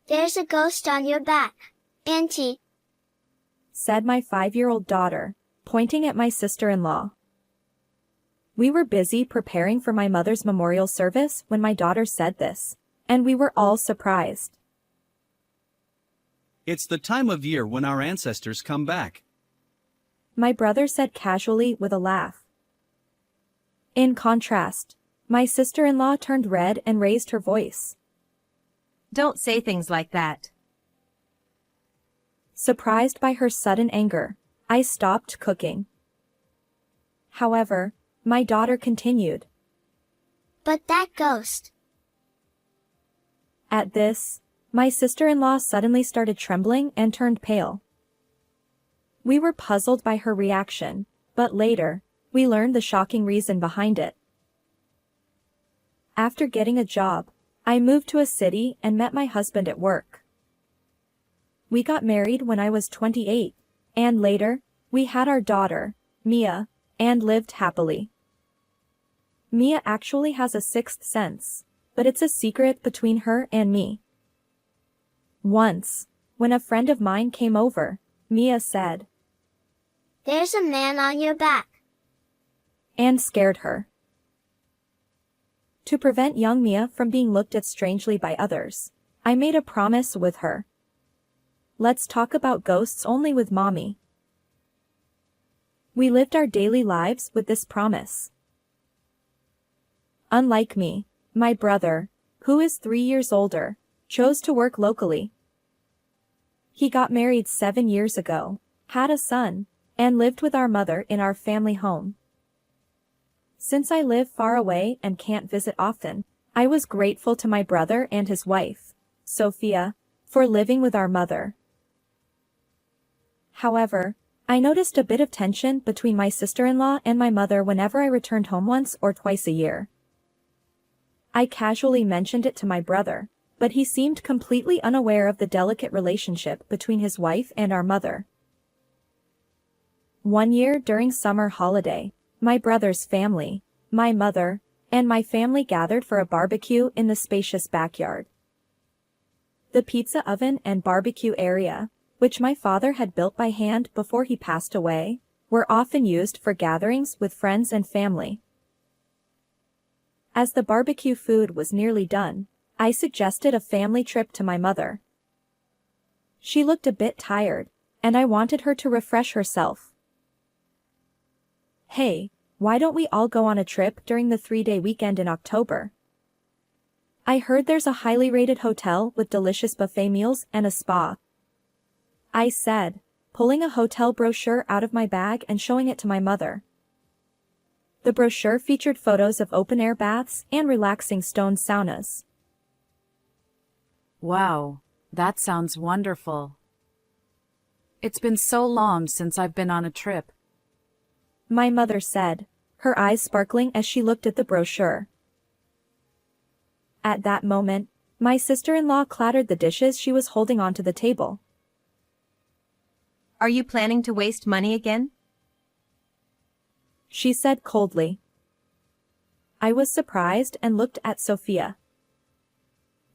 There's a ghost on your back, Auntie, said my 5-year-old daughter, pointing at my sister-in-law. We were busy preparing for my mother's memorial service when my daughter said this, and we were all surprised. It's the time of year when our ancestors come back, my brother said casually with a laugh. In contrast, my sister-in-law turned red and raised her voice. Don't say things like that. Surprised by her sudden anger, I stopped cooking. However, my daughter continued. but that ghost. At this, my sister-in-law suddenly started trembling and turned pale. We were puzzled by her reaction, but later, we learned the shocking reason behind it. After getting a job, I moved to a city and met my husband at work. We got married when I was 28, and later, we had our daughter, Mia, and lived happily. Mia actually has a sixth sense, but it's a secret between her and me. Once, when a friend of mine came over, Mia said, There's a man on your back. and scared her. To prevent young Mia from being looked at strangely by others, I made a promise with her. Let's talk about ghosts only with Mommy. We lived our daily lives with this promise. Unlike me, my brother, who is 3 years older, chose to work locally. He got married 7 years ago, had a son, and lived with our mother in our family home. Since I live far away and can't visit often, I was grateful to my brother and his wife, Sophia, for living with our mother. However, I noticed a bit of tension between my sister-in-law and my mother whenever I returned home once or twice a year. I casually mentioned it to my brother, but he seemed completely unaware of the delicate relationship between his wife and our mother. One year during summer holiday, my brother's family, my mother, and my family gathered for a barbecue in the spacious backyard. The pizza oven and barbecue area, which my father had built by hand before he passed away, were often used for gatherings with friends and family. As the barbecue food was nearly done, I suggested a family trip to my mother. She looked a bit tired, and I wanted her to refresh herself. Hey, why don't we all go on a trip during the 3-day weekend in October? I heard there's a highly rated hotel with delicious buffet meals and a spa, I said, pulling a hotel brochure out of my bag and showing it to my mother. The brochure featured photos of open-air baths and relaxing stone saunas. Wow, that sounds wonderful. It's been so long since I've been on a trip, my mother said, her eyes sparkling as she looked at the brochure. At that moment, my sister-in-law clattered the dishes she was holding onto the table. Are you planning to waste money again? She said coldly. I was surprised and looked at Sophia.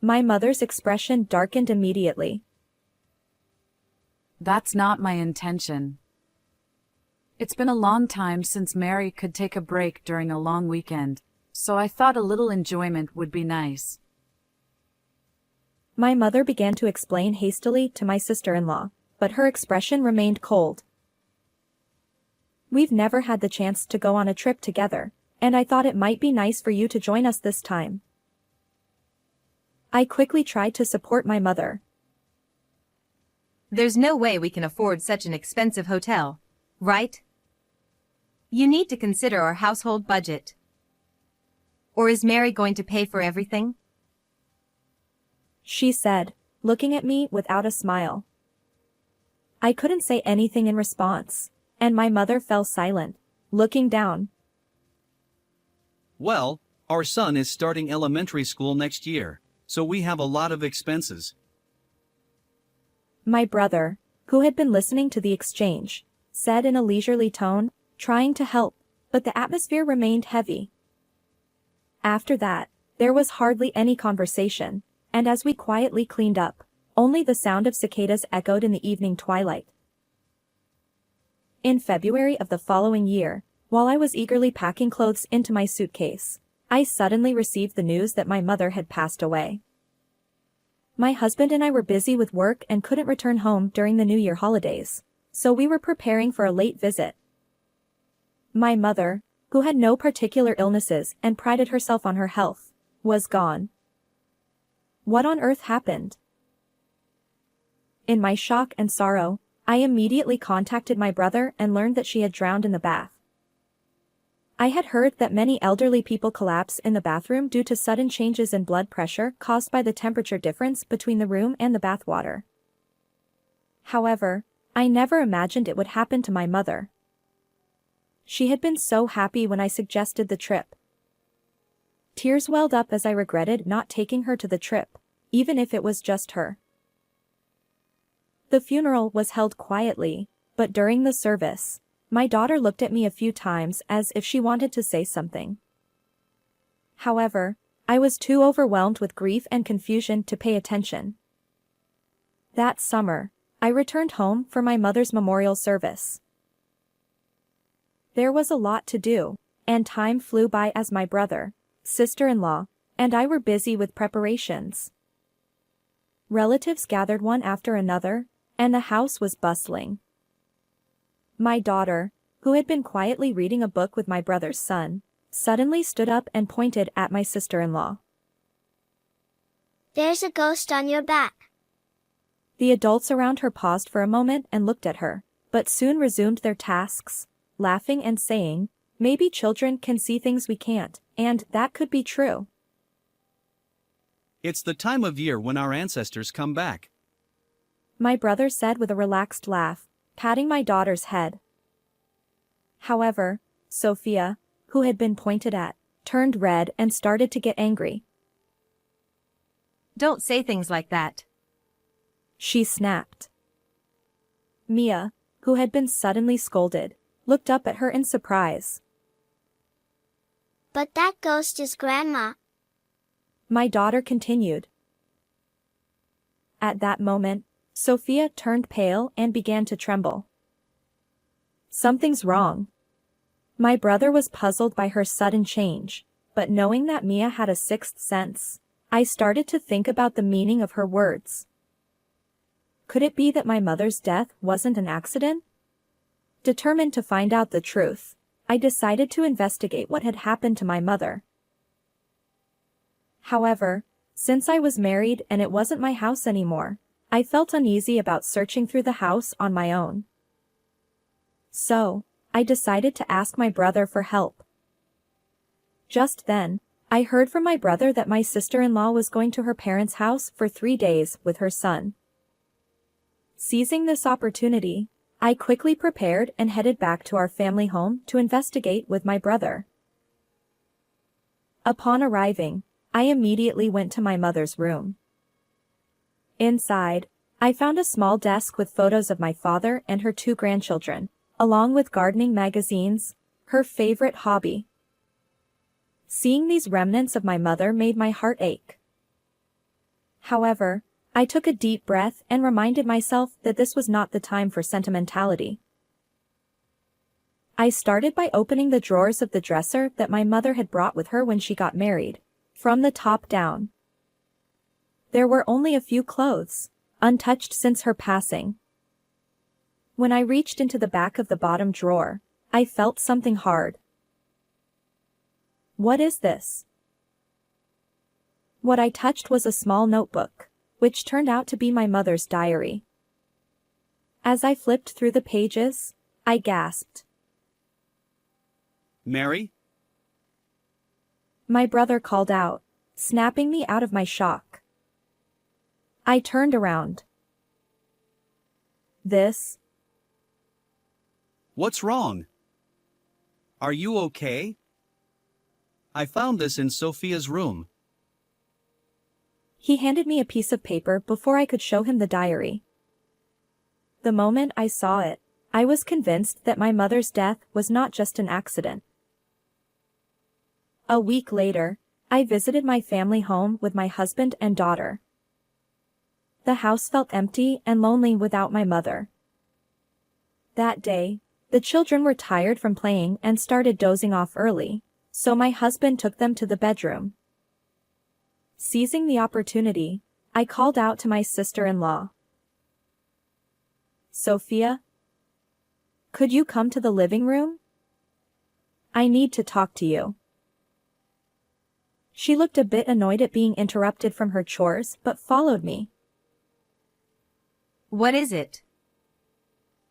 My mother's expression darkened immediately. That's not my intention. It's been a long time since Mary could take a break during a long weekend, so I thought a little enjoyment would be nice. My mother began to explain hastily to my sister-in-law, but her expression remained cold. We've never had the chance to go on a trip together, and I thought it might be nice for you to join us this time. I quickly tried to support my mother. There's no way we can afford such an expensive hotel, right? You need to consider our household budget. Or is Mary going to pay for everything? She said, looking at me without a smile. I couldn't say anything in response, and my mother fell silent, looking down. Well, our son is starting elementary school next year, so we have a lot of expenses. My brother, who had been listening to the exchange, said in a leisurely tone, trying to help, but the atmosphere remained heavy. After that, there was hardly any conversation, and as we quietly cleaned up, Only the sound of cicadas echoed in the evening twilight. In February of the following year, while I was eagerly packing clothes into my suitcase, I suddenly received the news that my mother had passed away. My husband and I were busy with work and couldn't return home during the New Year holidays, so we were preparing for a late visit. My mother, who had no particular illnesses and prided herself on her health, was gone. What on earth happened? In my shock and sorrow, I immediately contacted my brother and learned that she had drowned in the bath. I had heard that many elderly people collapse in the bathroom due to sudden changes in blood pressure caused by the temperature difference between the room and the bathwater. However, I never imagined it would happen to my mother. She had been so happy when I suggested the trip. Tears welled up as I regretted not taking her to the trip, even if it was just her. The funeral was held quietly, but during the service, my daughter looked at me a few times as if she wanted to say something. However, I was too overwhelmed with grief and confusion to pay attention. That summer, I returned home for my mother's memorial service. There was a lot to do, and time flew by as my brother, sister-in-law, and I were busy with preparations. Relatives gathered one after another, and the house was bustling. My daughter, who had been quietly reading a book with my brother's son, suddenly stood up and pointed at my sister-in-law. There's a ghost on your back. The adults around her paused for a moment and looked at her, but soon resumed their tasks, laughing and saying, "Maybe children can see things we can't," and that could be true. It's the time of year when our ancestors come back. My brother said with a relaxed laugh, patting my daughter's head. However, Sophia, who had been pointed at, turned red and started to get angry. Don't say things like that. She snapped. Mia, who had been suddenly scolded, looked up at her in surprise. But that ghost is Grandma. My daughter continued. At that moment, Sophia turned pale and began to tremble. Something's wrong. My brother was puzzled by her sudden change, but knowing that Mia had a sixth sense, I started to think about the meaning of her words. Could it be that my mother's death wasn't an accident? Determined to find out the truth, I decided to investigate what had happened to my mother. However, since I was married and it wasn't my house anymore, I felt uneasy about searching through the house on my own. So, I decided to ask my brother for help. Just then, I heard from my brother that my sister-in-law was going to her parents' house for 3 days with her son. Seizing this opportunity, I quickly prepared and headed back to our family home to investigate with my brother. Upon arriving, I immediately went to my mother's room. Inside, I found a small desk with photos of my father and her 2 grandchildren, along with gardening magazines, her favorite hobby. Seeing these remnants of my mother made my heart ache. However, I took a deep breath and reminded myself that this was not the time for sentimentality. I started by opening the drawers of the dresser that my mother had brought with her when she got married, from the top down. There were only a few clothes, untouched since her passing. When I reached into the back of the bottom drawer, I felt something hard. What is this? What I touched was a small notebook, which turned out to be my mother's diary. As I flipped through the pages, I gasped. Mary? My brother called out, snapping me out of my shock. I turned around. This? What's wrong? Are you okay? I found this in Sophia's room. He handed me a piece of paper before I could show him the diary. The moment I saw it, I was convinced that my mother's death was not just an accident. A week later, I visited my family home with my husband and daughter. The house felt empty and lonely without my mother. That day, the children were tired from playing and started dozing off early, so my husband took them to the bedroom. Seizing the opportunity, I called out to my sister-in-law. Sophia? Could you come to the living room? I need to talk to you. She looked a bit annoyed at being interrupted from her chores but followed me. What is it?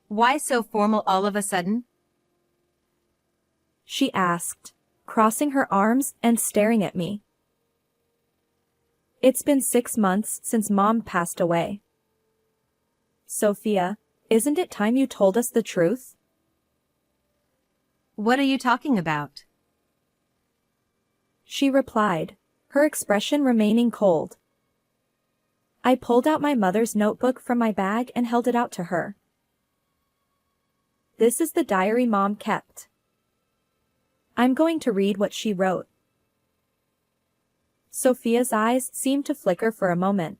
Why so formal all of a sudden? She asked, crossing her arms and staring at me. It's been 6 months since Mom passed away. Sophia, isn't it time you told us the truth? What are you talking about? She replied, her expression remaining cold. I pulled out my mother's notebook from my bag and held it out to her. This is the diary Mom kept. I'm going to read what she wrote. Sophia's eyes seemed to flicker for a moment.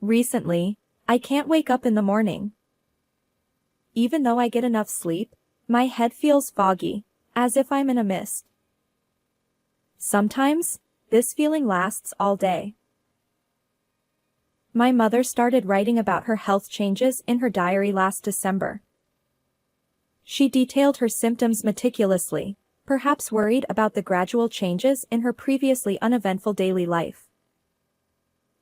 Recently, I can't wake up in the morning. Even though I get enough sleep, my head feels foggy, as if I'm in a mist. Sometimes, this feeling lasts all day. My mother started writing about her health changes in her diary last December. She detailed her symptoms meticulously, perhaps worried about the gradual changes in her previously uneventful daily life.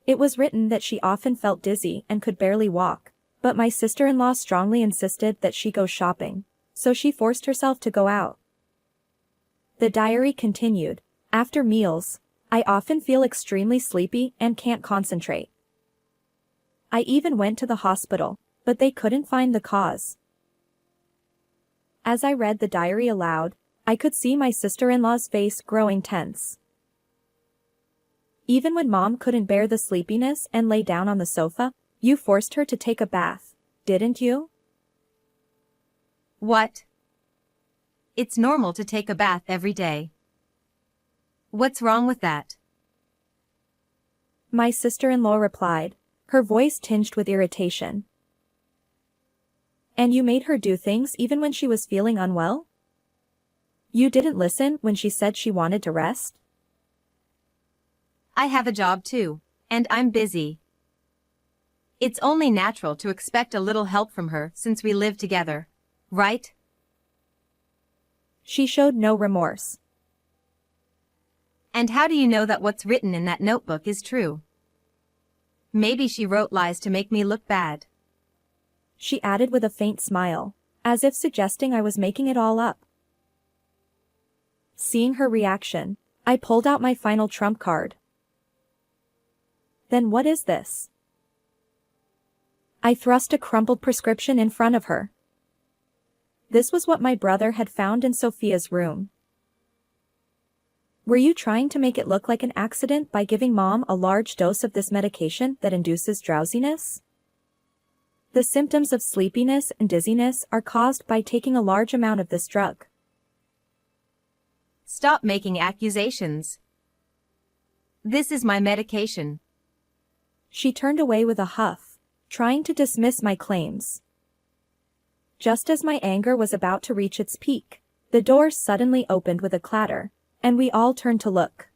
It was written that she often felt dizzy and could barely walk, but my sister-in-law strongly insisted that she go shopping, so she forced herself to go out. The diary continued, after meals, I often feel extremely sleepy and can't concentrate. I even went to the hospital, but they couldn't find the cause. As I read the diary aloud, I could see my sister-in-law's face growing tense. Even when Mom couldn't bear the sleepiness and lay down on the sofa, you forced her to take a bath, didn't you? What? It's normal to take a bath every day. What's wrong with that? My sister-in-law replied, her voice tinged with irritation. And you made her do things even when she was feeling unwell? You didn't listen when she said she wanted to rest? I have a job too, and I'm busy. It's only natural to expect a little help from her since we live together, right? She showed no remorse. And how do you know that what's written in that notebook is true? Maybe she wrote lies to make me look bad. She added with a faint smile, as if suggesting I was making it all up. Seeing her reaction, I pulled out my final trump card. Then what is this? I thrust a crumpled prescription in front of her. This was what my brother had found in Sophia's room. Were you trying to make it look like an accident by giving Mom a large dose of this medication that induces drowsiness? The symptoms of sleepiness and dizziness are caused by taking a large amount of this drug. Stop making accusations. This is my medication. She turned away with a huff, trying to dismiss my claims. Just as my anger was about to reach its peak, the door suddenly opened with a clatter, and we all turned to look.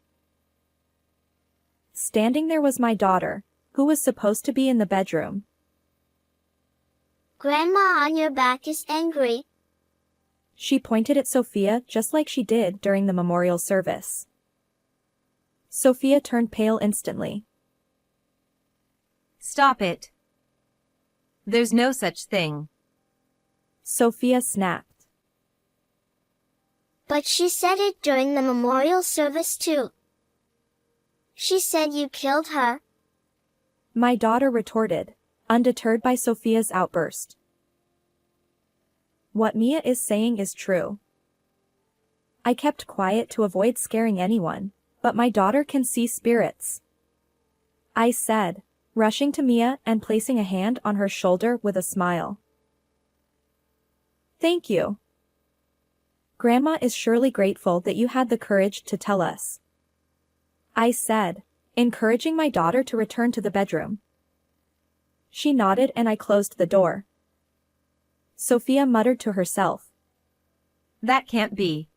Standing there was my daughter, who was supposed to be in the bedroom. Grandma on your back is angry. She pointed at Sophia just like she did during the memorial service. Sophia turned pale instantly. Stop it. There's no such thing. Sophia snapped. But she said it during the memorial service too. She said you killed her. My daughter retorted, undeterred by Sophia's outburst. What Mia is saying is true. I kept quiet to avoid scaring anyone, but my daughter can see spirits. I said, rushing to Mia and placing a hand on her shoulder with a smile. Thank you. Grandma is surely grateful that you had the courage to tell us. I said, encouraging my daughter to return to the bedroom. She nodded and I closed the door. Sophia muttered to herself. That can't be.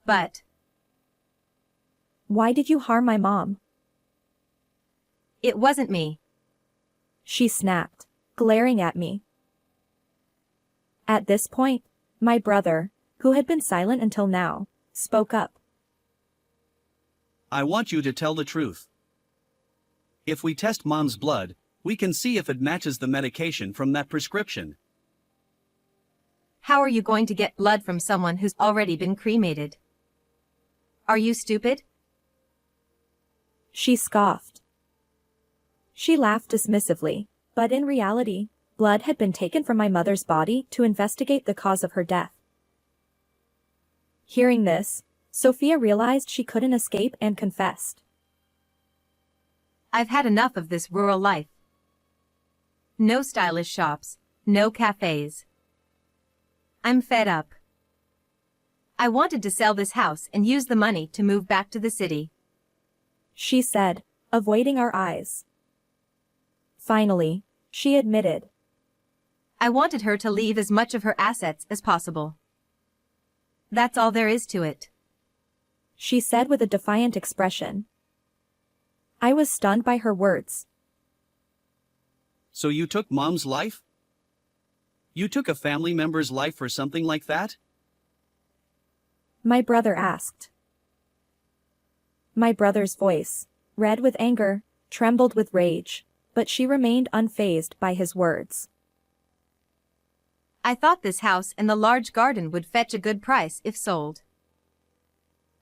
But Why did you harm my mom? it wasn't me. She snapped, glaring at me. At this point, my brother, who had been silent until now, spoke up. I want you to tell the truth. If we test Mom's blood, we can see if it matches the medication from that prescription. How are you going to get blood from someone who's already been cremated? Are you stupid? She scoffed. She laughed dismissively, but in reality, blood had been taken from my mother's body to investigate the cause of her death. Hearing this, Sophia realized she couldn't escape and confessed. I've had enough of this rural life. No stylish shops, no cafes. I'm fed up. I wanted to sell this house and use the money to move back to the city. She said, avoiding our eyes. Finally, she admitted. I wanted her to leave as much of her assets as possible. That's all there is to it. She said with a defiant expression. I was stunned by her words. So you took Mom's life? You took a family member's life for something like that? My brother asked. My brother's voice, red with anger, trembled with rage, but she remained unfazed by his words. I thought this house and the large garden would fetch a good price if sold.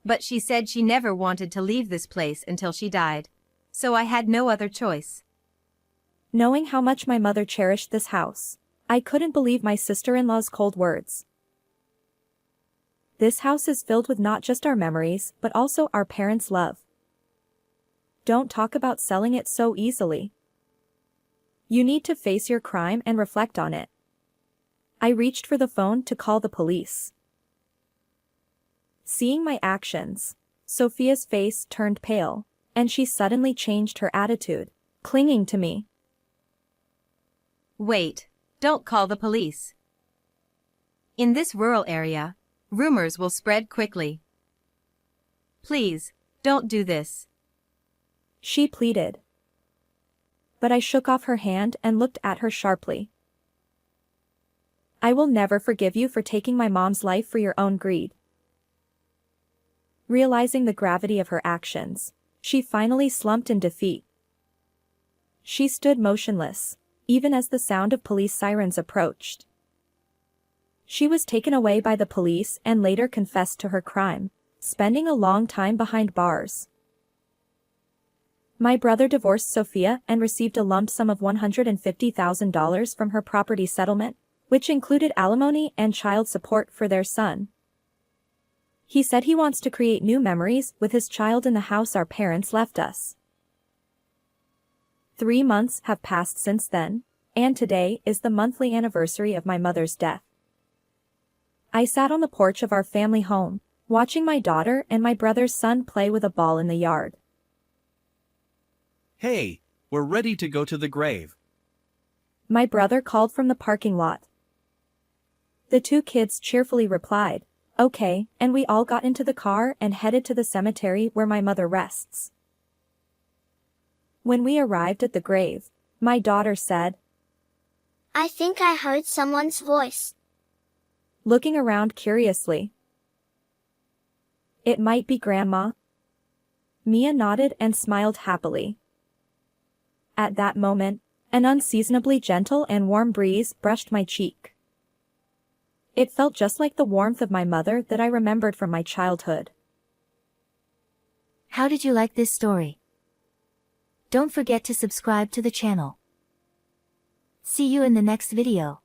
But she said she never wanted to leave this place until she died, so I had no other choice. Knowing how much my mother cherished this house, I couldn't believe my sister-in-law's cold words. This house is filled with not just our memories, but also our parents' love. Don't talk about selling it so easily. You need to face your crime and reflect on it. I reached for the phone to call the police. Seeing my actions, Sophia's face turned pale, and she suddenly changed her attitude, clinging to me. Wait, don't call the police. In this rural area, rumors will spread quickly. Please, don't do this. She pleaded. But I shook off her hand and looked at her sharply. I will never forgive you for taking my mom's life for your own greed. Realizing the gravity of her actions, she finally slumped in defeat. She stood motionless, even as the sound of police sirens approached. She was taken away by the police and later confessed to her crime, spending a long time behind bars. My brother divorced Sophia and received a lump sum of $150,000 from her property settlement, which included alimony and child support for their son. He said he wants to create new memories with his child in the house our parents left us. 3 months have passed since then, and today is the monthly anniversary of my mother's death. I sat on the porch of our family home, watching my daughter and my brother's son play with a ball in the yard. Hey, we're ready to go to the grave. My brother called from the parking lot. The 2 kids cheerfully replied, okay, and we all got into the car and headed to the cemetery where my mother rests. When we arrived at the grave, my daughter said, I think I heard someone's voice. looking around curiously. It might be Grandma. Mia nodded and smiled happily. At that moment, an unseasonably gentle and warm breeze brushed my cheek. It felt just like the warmth of my mother that I remembered from my childhood. How did you like this story? Don't forget to subscribe to the channel. See you in the next video.